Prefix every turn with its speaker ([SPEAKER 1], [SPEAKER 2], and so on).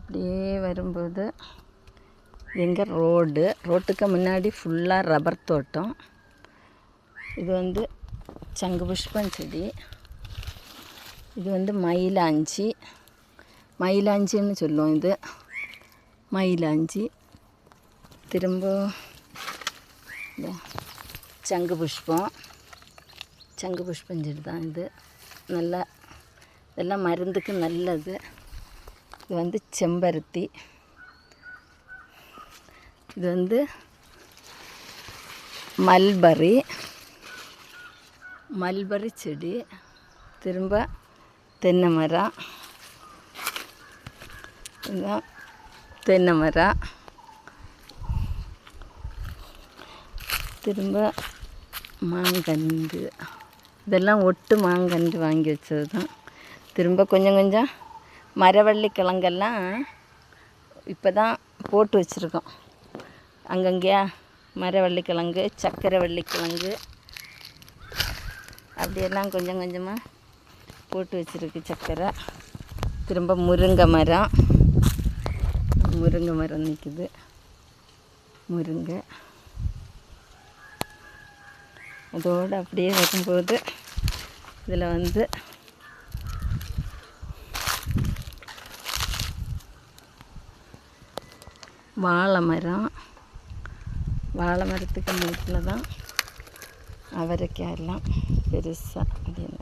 [SPEAKER 1] அப்படியே வரும்போது எங்கள் ரோட்டுக்கு முன்னாடி ஃபுல்லாக ரப்பர் தோட்டம். இது வந்து சங்கு புஷ்பம் செடி. இது வந்து மயிலாஞ்சின்னு சொல்லுவோம். இது மயிலாஞ்சி. திரும்ப சங்கு புஷ்பம் செடி தான் இது. நல்லா இதெல்லாம் மருந்துக்கு நல்லது. இது வந்து செம்பருத்தி. இது வந்து மல்பரி செடி. திரும்ப தென்னை மரம். இதுதான் தென்னை மரம். திரும்ப மாங்கன்று. இதெல்லாம் ஒட்டு மாங்கன்று வாங்கி வச்சது தான். திரும்ப கொஞ்சம் கொஞ்சம் மரவள்ளி கிழங்கெல்லாம் இப்போ தான் போட்டு வச்சுருக்கோம். அங்கங்கேயா மரவள்ளி கிழங்கு, சக்கரை வள்ளி கிழங்கு அப்படியெல்லாம் கொஞ்சம் கொஞ்சமாக போட்டு வச்சுருக்கு சக்கரை. திரும்ப முருங்கை மரம் நிற்குது. முருங்கை அதோடு அப்படியே வரும்போது இதில் வந்து வாழை மரத்துக்கு மூட்டில் தான் அவரைக்காய் எல்லாம் பெருசாக அப்படின்னு